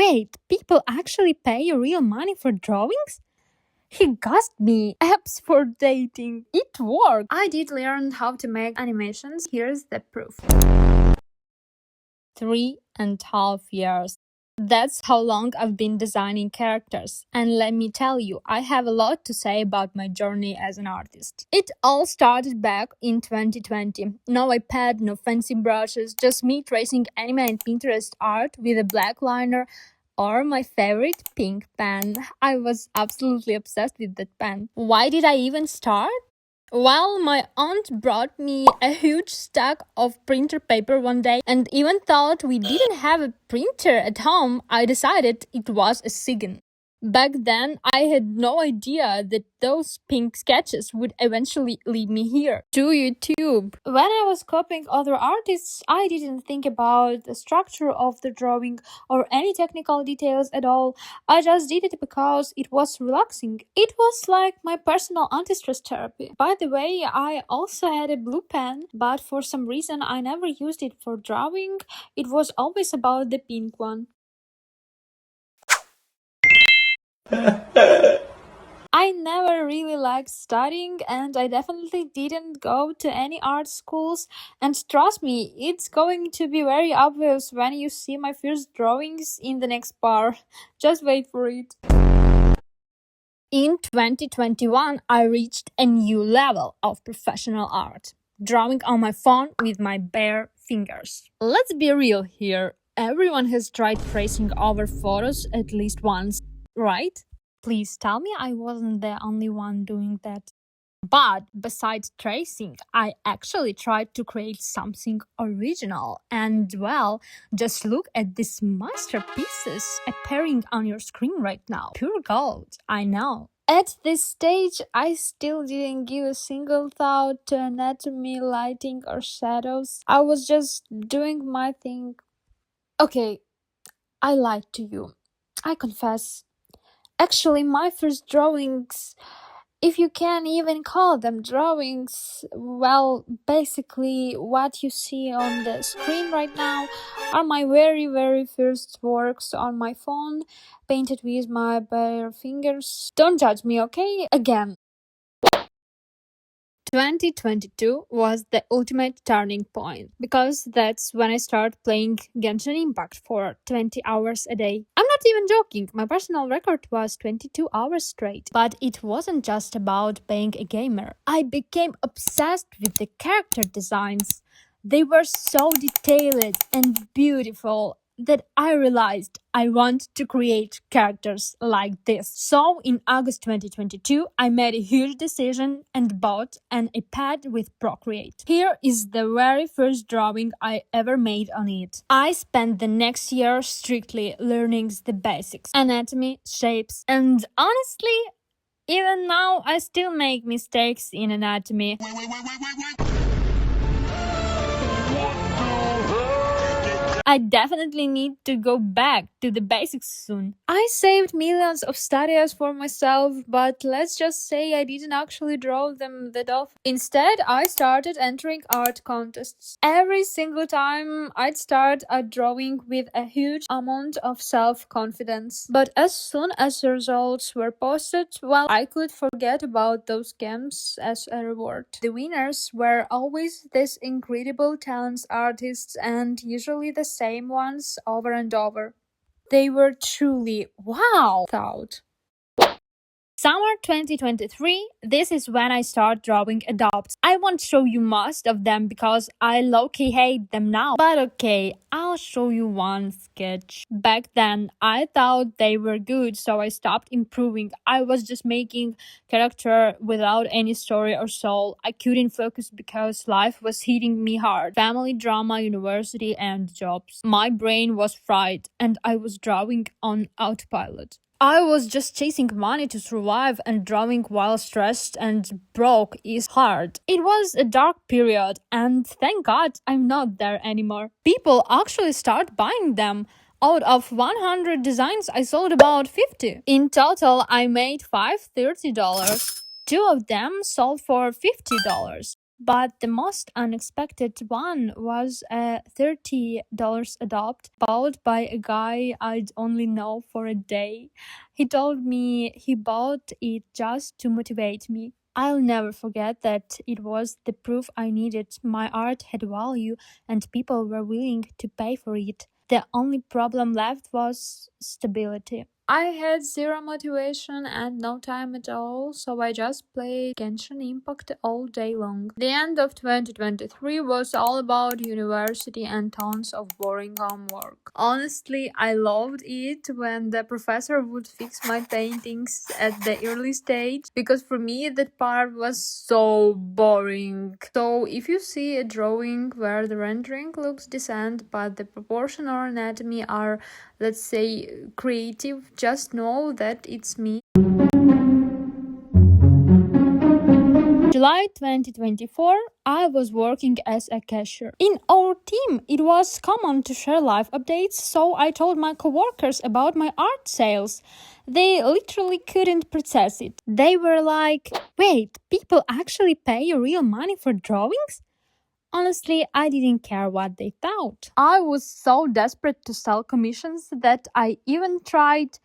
Wait, people actually pay real money for drawings? He got me apps for dating. It worked. I did learn how to make animations. Here's the proof. 3.5 years. That's how long I've been designing characters. And let me tell you, I have a lot to say about my journey as an artist. It all started back in 2020. No iPad, no fancy brushes, just me tracing anime and Pinterest art with a black liner or my favorite pink pen. I was absolutely obsessed with that pen. Why did I even start? Well, my aunt brought me a huge stack of printer paper one day, and even though we didn't have a printer at home, I decided it was a sign. Back then, I had no idea that those pink sketches would eventually lead me here, to YouTube. When I was copying other artists, I didn't think about the structure of the drawing or any technical details at all. I just did it because it was relaxing. It was like my personal anti-stress therapy. By the way, I also had a blue pen, but for some reason I never used it for drawing. It was always about the pink one. I never really liked studying, and I definitely didn't go to any art schools. And trust me, it's going to be very obvious when you see my first drawings in the next bar. Just wait for it. In 2021, I reached a new level of professional art, drawing on my phone with my bare fingers. Let's be real here. Everyone has tried tracing over photos at least once, right? Please tell me I wasn't the only one doing that. But besides tracing, I actually tried to create something original. And well, just look at these masterpieces appearing on your screen right now. Pure gold, I know. At this stage, I still didn't give a single thought to anatomy, lighting, or shadows. I was just doing my thing. Okay, I lied to you. I confess. Actually, my first drawings, if you can even call them drawings, well, basically what you see on the screen right now are my very first works on my phone, painted with my bare fingers. Don't judge me, okay? Again. 2022 was the ultimate turning point because that's when I started playing Genshin Impact for 20 hours a day. I'm not even joking, my personal record was 22 hours straight. But it wasn't just about being a gamer. I became obsessed with the character designs. They were so detailed and beautiful that I realized I want to create characters like this. So in August 2022, I made a huge decision and bought an iPad with Procreate. Here is the very first drawing I ever made on it. I spent the next year strictly learning the basics, anatomy, shapes, and honestly, even now I still make mistakes in anatomy. I definitely need to go back to the basics soon. I saved millions of studios for myself, but let's just say I didn't actually draw them that often. Instead, I started entering art contests. Every single time I'd start a drawing with a huge amount of self-confidence. But as soon as the results were posted, well, I could forget about those games as a reward. The winners were always these incredible talented artists, and usually the same ones over and over. They were truly wow thought. Summer 2023, this is when I start drawing adopts. I won't show you most of them because I low-key hate them now. But okay, I'll show you one sketch. Back then, I thought they were good, so I stopped improving. I was just making character without any story or soul. I couldn't focus because life was hitting me hard. Family, drama, university, and jobs. My brain was fried and I was drawing on autopilot. I was just chasing money to survive, and drawing while stressed and broke is hard. It was a dark period, and thank God I'm not there anymore. People actually start buying them. Out of 100 designs, I sold about 50. In total, I made $5 $30. 2 of them sold for $50. But the most unexpected one was a $30 adopt bought by a guy I'd only know for a day. He told me he bought it just to motivate me. I'll never forget that it was the proof I needed. My art had value and people were willing to pay for it. The only problem left was stability. I had zero motivation and no time at all, so I just played Genshin Impact all day long. The end of 2023 was all about university and tons of boring homework. Honestly, I loved it when the professor would fix my paintings at the early stage, because for me that part was so boring. So if you see a drawing where the rendering looks decent but the proportion or anatomy are, let's say, creative, just know that it's me. July 2024, I was working as a cashier. In our team, it was common to share live updates, so I told my coworkers about my art sales. They literally couldn't process it. They were like, wait, people actually pay you real money for drawings? Honestly, I didn't care what they thought. I was so desperate to sell commissions that I even tried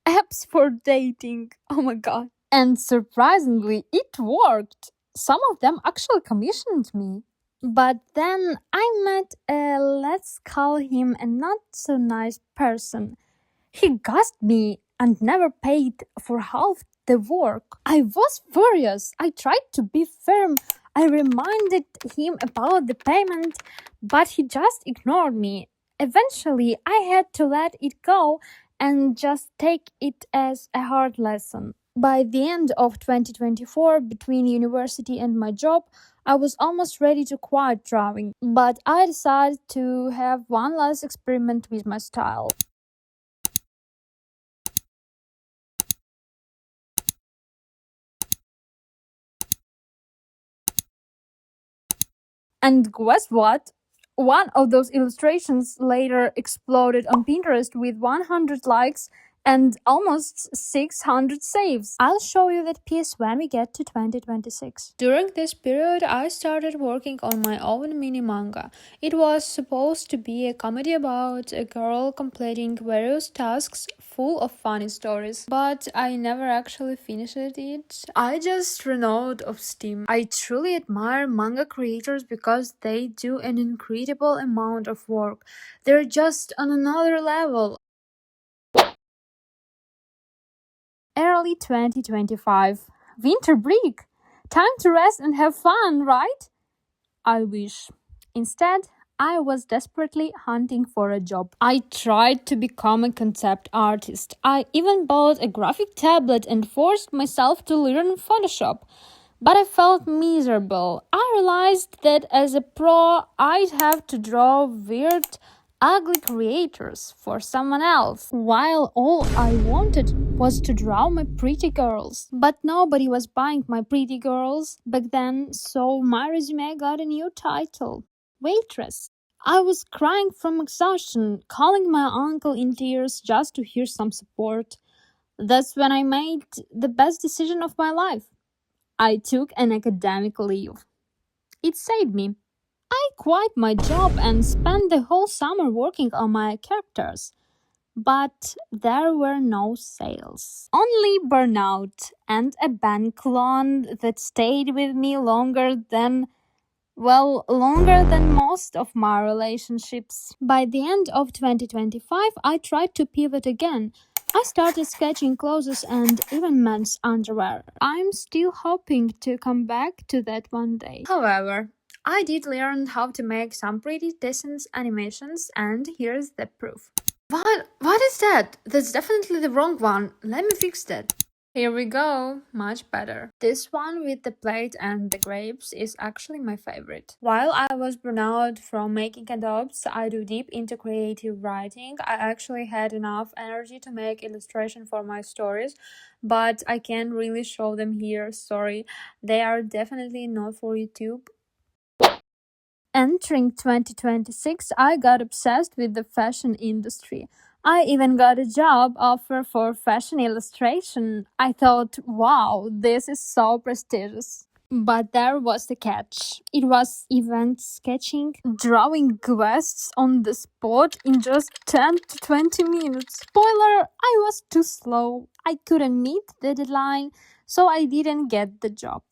apps for dating. Oh my god. And surprisingly, it worked. Some of them actually commissioned me. But then I met a, let's call him a not so nice person. He gassed me and never paid for half the work. I was furious. I tried to be firm. I reminded him about the payment, but he just ignored me. Eventually, I had to let it go and just take it as a hard lesson. By the end of 2024, between university and my job, I was almost ready to quit drawing, but I decided to have one last experiment with my style. And guess what? One of those illustrations later exploded on Pinterest with 100 likes and almost 600 saves. I'll show you that piece when we get to 2026. During this period, I started working on my own mini manga. It was supposed to be a comedy about a girl completing various tasks full of funny stories, but I never actually finished it. I just ran out of steam. I truly admire manga creators because they do an incredible amount of work. They're just on another level. Early 2025. Winter break. Time to rest and have fun, right? I wish. Instead, I was desperately hunting for a job. I tried to become a concept artist. I even bought a graphic tablet and forced myself to learn Photoshop. But I felt miserable. I realized that as a pro, I'd have to draw weird, ugly creators for someone else, while all I wanted was to draw my pretty girls. But nobody was buying my pretty girls back then, so my resume got a new title: waitress. I was crying from exhaustion, calling my uncle in tears just to hear some support. That's when I made the best decision of my life. I took an academic leave. It saved me. I quit my job and spent the whole summer working on my characters. But there were no sales. Only burnout and a bank loan that stayed with me longer than most of my relationships. By the end of 2025, I tried to pivot again. I started sketching clothes and even men's underwear. I'm still hoping to come back to that one day. However, I did learn how to make some pretty decent animations, and here's the proof. What is that? That's definitely the wrong one. Let me fix that. Here we go, much better. This one with the plate and the grapes is actually my favorite. While I was burned out from making adobes, I do deep into creative writing. I actually had enough energy to make illustration for my stories, but I can't really show them here, sorry. They are definitely not for YouTube. Entering 2026, I got obsessed with the fashion industry. I even got a job offer for fashion illustration. I thought, wow, this is so prestigious. But there was the catch. It was event sketching, drawing quests on the spot in just 10 to 20 minutes. Spoiler, I was too slow. I couldn't meet the deadline, so I didn't get the job.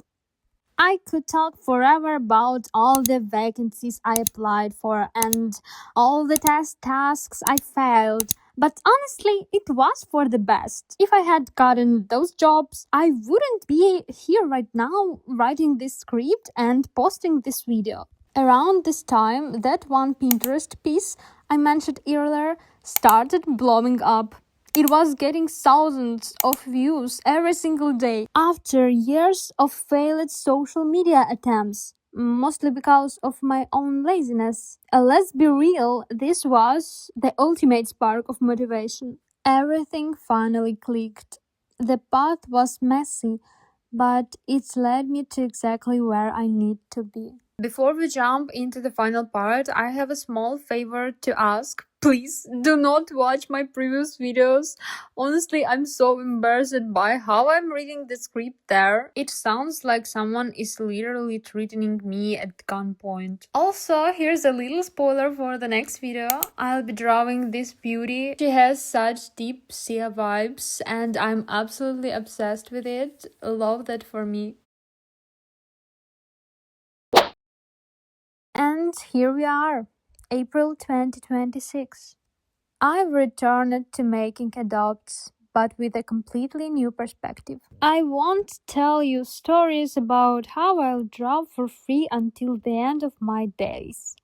I could talk forever about all the vacancies I applied for and all the test tasks I failed. But honestly, it was for the best. If I had gotten those jobs, I wouldn't be here right now writing this script and posting this video. Around this time, that one Pinterest piece I mentioned earlier started blowing up. It was getting thousands of views every single day after years of failed social media attempts, mostly because of my own laziness. Let's be real, this was the ultimate spark of motivation. Everything finally clicked. The path was messy, but it's led me to exactly where I need to be. Before we jump into the final part, I have a small favor to ask. Please do not watch my previous videos. Honestly, I'm so embarrassed by how I'm reading the script there. It sounds like someone is literally threatening me at gunpoint. Also, here's a little spoiler for the next video. I'll be drawing this beauty. She has such deep sea vibes and I'm absolutely obsessed with it. Love that for me. And here we are, April 2026. I've returned to making adopts, but with a completely new perspective. I won't tell you stories about how I'll draw for free until the end of my days.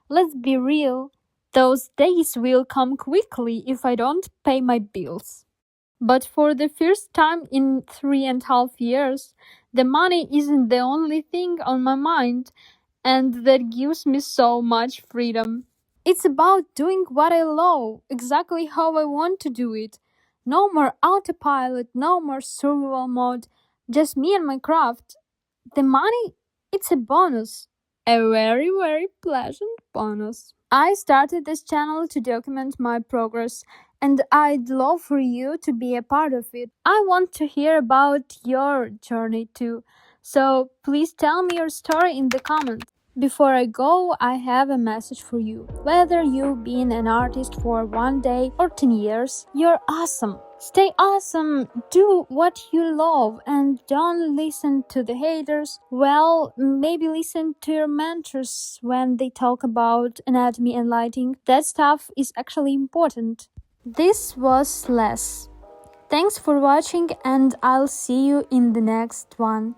Let's be real, those days will come quickly if I don't pay my bills. But for the first time in 3.5 years, the money isn't the only thing on my mind, and that gives me so much freedom. It's about doing what I love, exactly how I want to do it. No more autopilot, no more survival mode, just me and my craft. The money, it's a bonus. A very, very pleasant bonus. I started this channel to document my progress, and I'd love for you to be a part of it. I want to hear about your journey too, so please tell me your story in the comments. Before I go, I have a message for you. Whether you've been an artist for 1 day or 10 years, you're awesome. Stay awesome, do what you love, and don't listen to the haters. Well, maybe listen to your mentors when they talk about anatomy and lighting. That stuff is actually important. This was Les. Thanks for watching, and I'll see you in the next one.